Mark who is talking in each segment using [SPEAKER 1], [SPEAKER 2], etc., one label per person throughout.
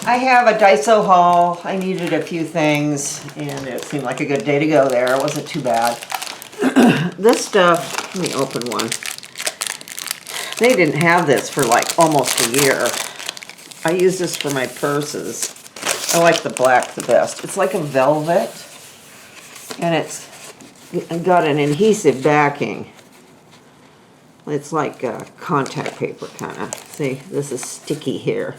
[SPEAKER 1] I have a Daiso Haul. I needed a few things, and it seemed like a good day to go there. It wasn't too bad. This stuff, let me open one. They didn't have this for like almost a year. I use this for my purses. I like the black the best. It's like a velvet, and it's got an adhesive backing. It's like contact paper kind of. See, this is sticky here.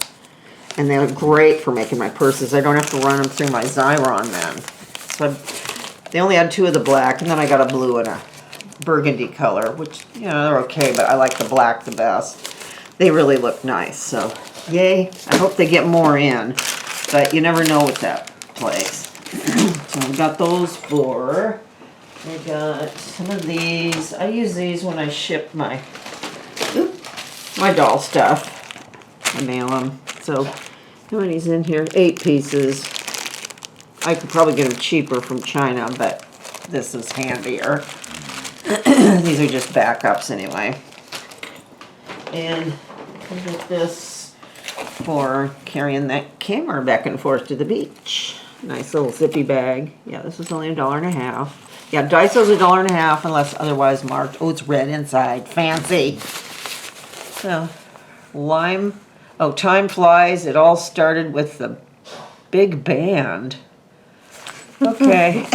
[SPEAKER 1] And they look great for making my purses. I don't have to run them through my Xyron then. So they only had 2 of the black, and then I got a blue and a burgundy color, which, you know, they're okay, but I like the black the best. They really look nice, so yay. I hope they get more in, but you never know with that place. So I got those 4. I got some of these. I use these when I ship my doll stuff. I mail them. So how many's in here? 8 pieces. I could probably get them cheaper from China, but this is handier. These are just backups anyway. And I got this for carrying that camera back and forth to the beach. Nice little zippy bag. Yeah, this was only $1.50. Yeah, Daiso's $1.50 unless otherwise marked. Oh, it's red inside. Fancy. So, lime. Oh, time flies. It all started with the big band. Okay.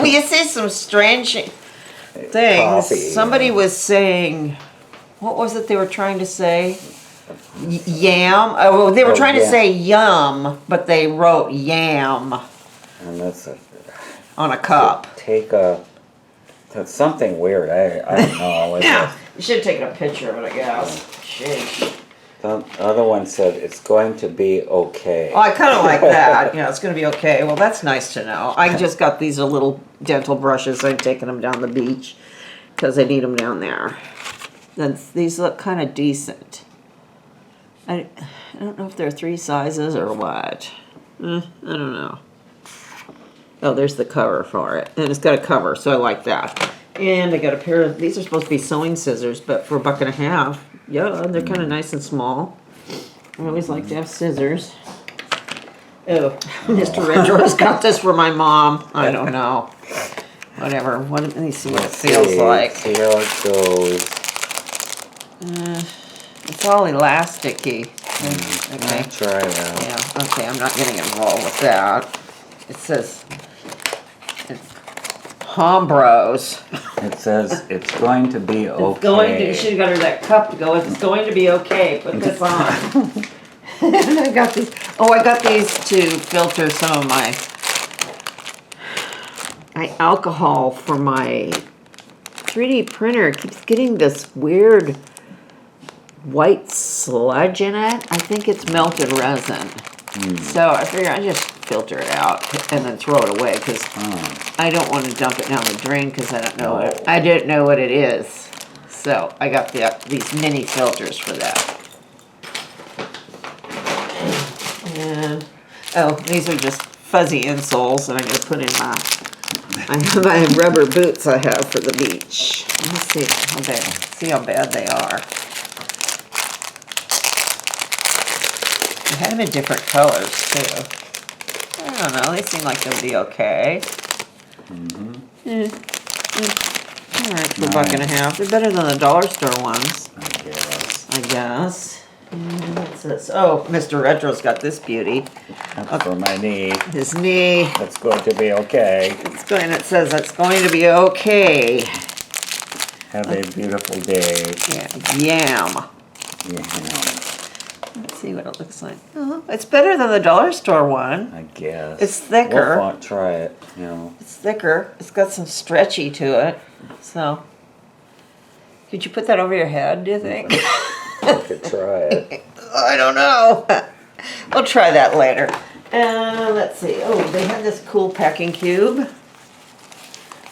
[SPEAKER 1] We see some strange things.
[SPEAKER 2] Coffee.
[SPEAKER 1] Somebody was saying, what was it they were trying to say? Yam. Oh, they were trying to say yum, but they wrote yam
[SPEAKER 2] And that's
[SPEAKER 1] on a cup.
[SPEAKER 2] that's something weird. I don't know.
[SPEAKER 1] Yeah, you should have taken a picture of it, I guess. Sheesh.
[SPEAKER 2] The other one said it's going to be okay.
[SPEAKER 1] Oh, I kind of like that. Yeah, it's going to be okay. Well, that's nice to know. I just got these little dental brushes. I'm taking them down the beach because I need them down there. These look kind of decent. I don't know if they're 3 sizes or what. I don't know. Oh, there's the cover for it. And it's got a cover, so I like that. And I got a pair of, these are supposed to be sewing scissors, but for $1.50. Yeah, they're kind of nice and small. I always like to have scissors. Oh, Mr. Retros got this for my mom. I don't know. Whatever. Let me see what it feels like.
[SPEAKER 2] See how it goes.
[SPEAKER 1] It's all elasticy. Okay.
[SPEAKER 2] I'll try that.
[SPEAKER 1] Yeah, okay, I'm not getting involved with that. It says, it's Hombros.
[SPEAKER 2] It says it's going to be okay.
[SPEAKER 1] It's going to, you should have got her that cup to go with. It's going to be okay. Put this on. And I got these. Oh, I got these to filter some of my alcohol for my 3D printer. It keeps getting this weird white sludge in it. I think it's melted resin. So I figure I just filter it out and then throw it away because I don't want to dump it down the drain because I don't know what I didn't know what it is. So I got these mini filters for that. And oh, these are just fuzzy insoles that I'm going to put in my rubber boots I have for the beach. Let's see how bad they are. I had them in different colors too. I don't know, they seem like they'll be okay. Alright, for $1.50. They're better than the dollar store ones. I guess. What's this? Oh, Mr. Retro's got this beauty.
[SPEAKER 2] That's for my knee.
[SPEAKER 1] His knee.
[SPEAKER 2] That's going to be okay.
[SPEAKER 1] It says it's going to be okay.
[SPEAKER 2] Have a beautiful day.
[SPEAKER 1] Yeah, yam.
[SPEAKER 2] Yeah.
[SPEAKER 1] Let's see what it looks like. Oh, it's better than the dollar store one.
[SPEAKER 2] I guess.
[SPEAKER 1] It's thicker.
[SPEAKER 2] We'll try it, you know.
[SPEAKER 1] It's thicker. It's got some stretchy to it. So, could you put that over your head, do you think?
[SPEAKER 2] I could try it.
[SPEAKER 1] I don't know. We'll try that later. Let's see. Oh, they have this cool packing cube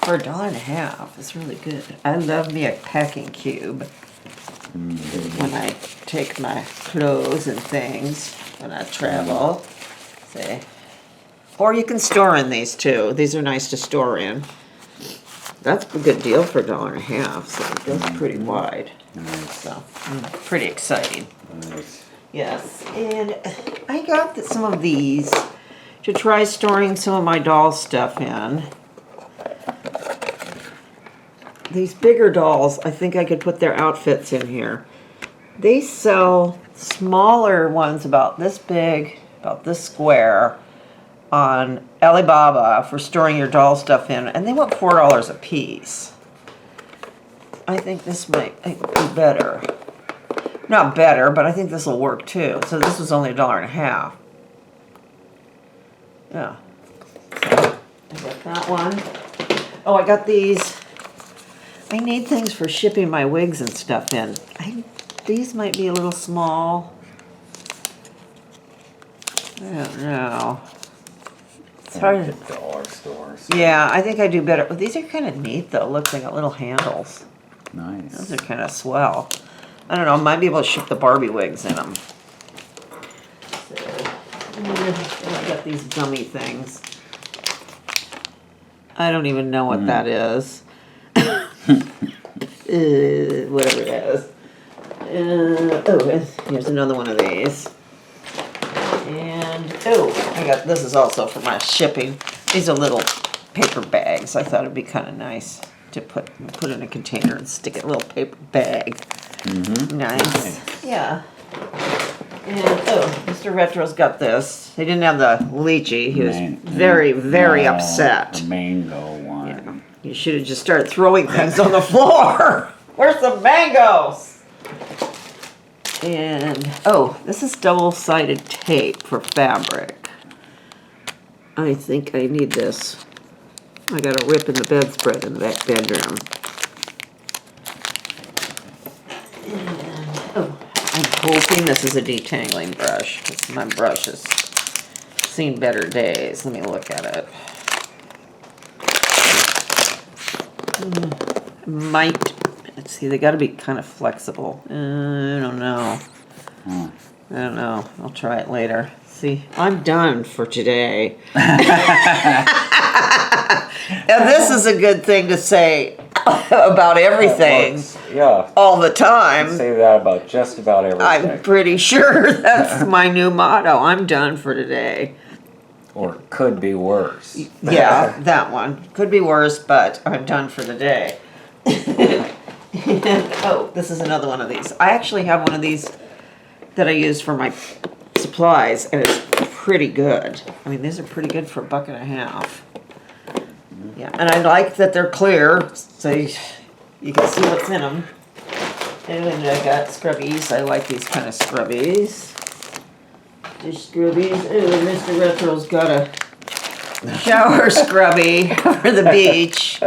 [SPEAKER 1] for $1.50. It's really good. I love me a packing cube. When I take my clothes and things when I travel. See. Or you can store in these too. These are nice to store in. That's a good deal for $1.50, so it goes pretty wide.
[SPEAKER 2] Nice.
[SPEAKER 1] So, pretty exciting.
[SPEAKER 2] Nice.
[SPEAKER 1] Yes, and I got some of these to try storing some of my doll stuff in. These bigger dolls, I think I could put their outfits in here. They sell smaller ones about this big, about this square, on Alibaba for storing your doll stuff in, and they want $4 a piece. I think this might be better. Not better, but I think this will work too. So this was only $1.50. Yeah. So I got that one. Oh, I got these. I need things for shipping my wigs and stuff in. These might be a little small. I don't know. It's hard.
[SPEAKER 2] At dollar stores.
[SPEAKER 1] Yeah, I think I do better. Oh, these are kind of neat though. Look, they got little handles.
[SPEAKER 2] Nice.
[SPEAKER 1] Those are kind of swell. I don't know, I might be able to ship the Barbie wigs in them. So, I got these gummy things. I don't even know what that is. Whatever it is. Here's another one of these. And, this is also for my shipping. These are little paper bags. I thought it'd be kind of nice to put in a container and stick it in a little paper bag. Nice. Yeah. And, Mr. Retro's got this. They didn't have the lychee. He was very upset.
[SPEAKER 2] The mango one.
[SPEAKER 1] Yeah. You should have just started throwing things on the floor. Where's the mangoes? And, this is double-sided tape for fabric. I think I need this. I got a rip in the bedspread in the back bedroom. And, I'm hoping this is a detangling brush, because my brush has seen better days. Let me look at it. Let's see, they got to be kind of flexible. I don't know. I don't know. I'll try it later. See, I'm done for today. And this is a good thing to say about everything.
[SPEAKER 2] Yeah.
[SPEAKER 1] All the time.
[SPEAKER 2] I say that about just about everything.
[SPEAKER 1] I'm pretty sure that's my new motto. I'm done for today.
[SPEAKER 2] Or could be worse.
[SPEAKER 1] Yeah, that one. Could be worse, but I'm done for the day. And, this is another one of these. I actually have one of these that I use for my supplies, and it's pretty good. I mean, these are pretty good for $1.50. Yeah, and I like that they're clear, so you can see what's in them. And then I got scrubbies. I like these kind of scrubbies. Dish scrubbies. Ooh, Mr. Retro's got a shower scrubby for the beach.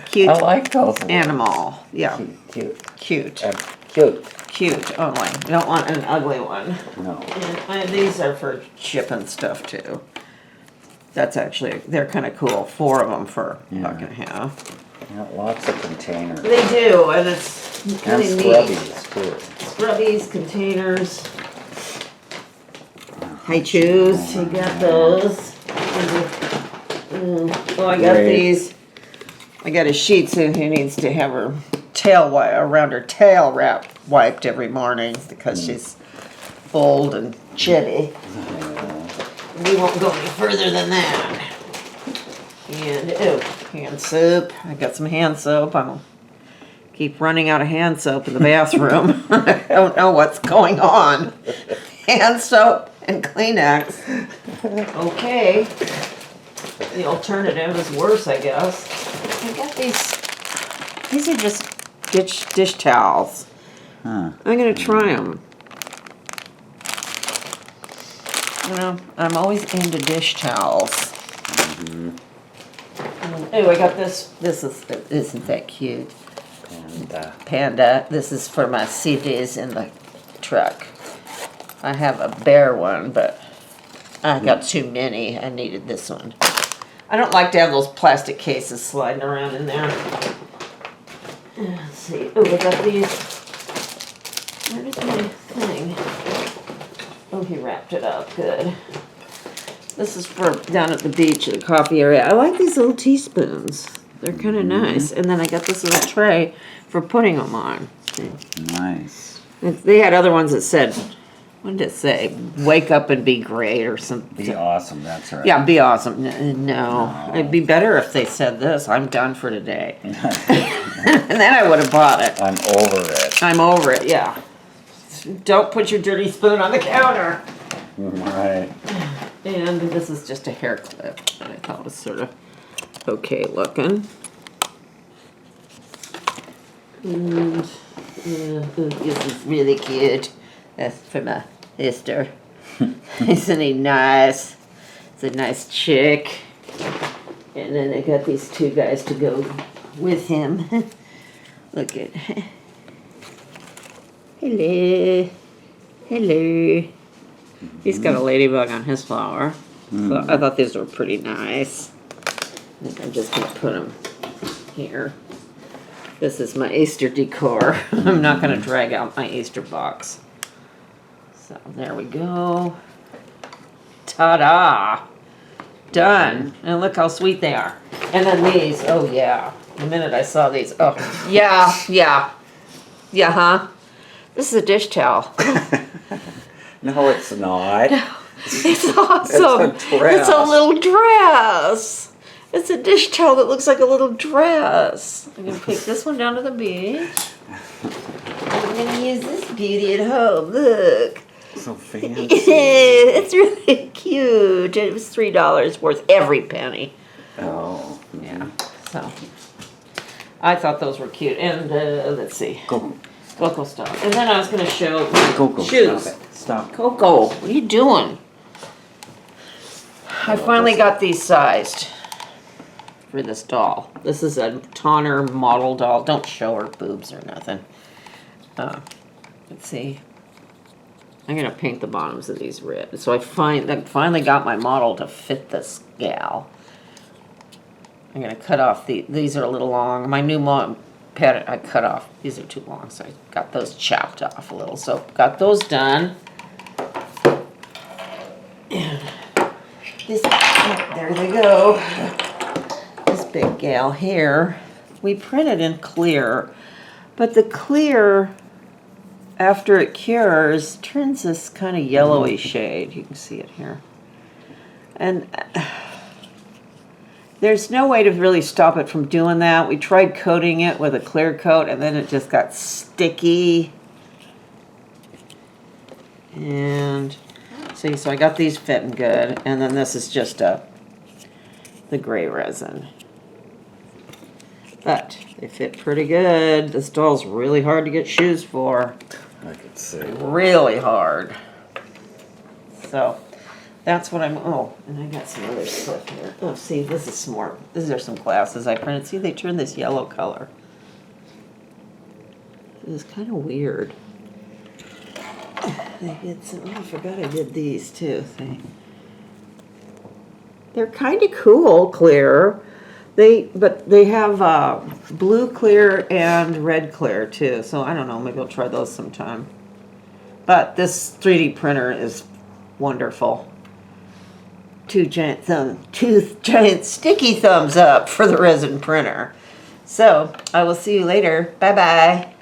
[SPEAKER 1] Cute.
[SPEAKER 2] I like those.
[SPEAKER 1] Animal. Yeah.
[SPEAKER 2] Cute.
[SPEAKER 1] Cute.
[SPEAKER 2] Cute.
[SPEAKER 1] Cute only. You don't want an ugly one.
[SPEAKER 2] No.
[SPEAKER 1] And these are for shipping stuff too. That's actually, they're kind of cool. 4 of them for $1.50.
[SPEAKER 2] Yeah, lots of containers.
[SPEAKER 1] They do, and it's
[SPEAKER 2] And
[SPEAKER 1] really neat.
[SPEAKER 2] scrubbies too.
[SPEAKER 1] Scrubbies, containers. High chews, you got those. Oh, I got these. I got a Shih Tzu who needs to have her tail around her tail wiped every morning because she's old and chitty. We won't go any further than that. And, hand soap. I got some hand soap. I'll keep running out of hand soap in the bathroom. I don't know what's going on. Hand soap and Kleenex. Okay. The alternative is worse, I guess. I got these. These are just dish towels.
[SPEAKER 2] Huh.
[SPEAKER 1] I'm going to try them. You know, I'm always into dish towels. Oh, I got this. Isn't that cute? Panda. This is for my CDs in the truck. I have a bear one, but I got too many. I needed this one. I don't like to have those plastic cases sliding around in there. Let's see. Oh, I got these. Where is my thing? Oh, he wrapped it up. Good. This is for down at the beach, at the coffee area. I like these little teaspoons. They're kind of nice. And then I got this little tray for putting them on.
[SPEAKER 2] Nice.
[SPEAKER 1] They had other ones that said what did it say? Wake up and be great or something.
[SPEAKER 2] Be awesome, that's right.
[SPEAKER 1] Yeah, be awesome. No, it'd be better if they said this. I'm done for today. And then I would have bought it.
[SPEAKER 2] I'm over it.
[SPEAKER 1] I'm over it, yeah. Don't put your dirty spoon on the counter.
[SPEAKER 2] Right.
[SPEAKER 1] And this is just a hair clip that I thought was sort of okay looking. And this is really cute. That's from a sister. Isn't he nice? It's a nice chick. And then I got these two guys to go with him. Look at. Hello. Hello. He's got a ladybug on his flower. So I thought these were pretty nice. I think I'm just going to put them here. This is my Easter decor. I'm not going to drag out my Easter box. So there we go. Ta-da! Done. And look how sweet they are. And then these, oh yeah. The minute I saw these, oh yeah, yeah. Yeah, huh? This is a dish towel.
[SPEAKER 2] No, it's not.
[SPEAKER 1] It's awesome.
[SPEAKER 2] It's a dress.
[SPEAKER 1] It's a little dress. It's a dish towel that looks like a little dress. I'm going to take this one down to the beach. I'm going to use this beauty at home. Look.
[SPEAKER 2] So fancy.
[SPEAKER 1] It's really cute. It was $3 worth every penny.
[SPEAKER 2] Oh.
[SPEAKER 1] Yeah. So I thought those were cute. And let's see. Coco stuff. And then I was going to show
[SPEAKER 2] Coco,
[SPEAKER 1] shoes.
[SPEAKER 2] stop it. Stop.
[SPEAKER 1] Coco, what are you doing? I finally got these sized for this doll. This is a Tonner model doll. Don't show her boobs or nothing. Let's see. I'm going to paint the bottoms of these red. So I finally got my model to fit this gal. I'm going to cut off these are a little long. My new pattern I cut off. These are too long, so I got those chopped off a little. So got those done. And this, there they go. This big gal here, we printed in clear, but the clear, after it cures, turns this kind of yellowy shade. You can see it here. And there's no way to really stop it from doing that. We tried coating it with a clear coat, and then it just got sticky. And see, so I got these fitting good, and then this is just the gray resin. But they fit pretty good. This doll's really hard to get shoes for.
[SPEAKER 2] I could see.
[SPEAKER 1] Really hard. So that's what I'm, oh, and I got some other stuff here. Oh, see, this is smart. These are some glasses I printed. See, they turned this yellow color. It was kind of weird. They did some, oh, I forgot I did these too. See? They're kind of cool, clear. But they have blue clear and red clear too. So I don't know, maybe I'll try those sometime. But this 3D printer is wonderful. Two giant sticky thumbs up for the resin printer. So I will see you later. Bye bye.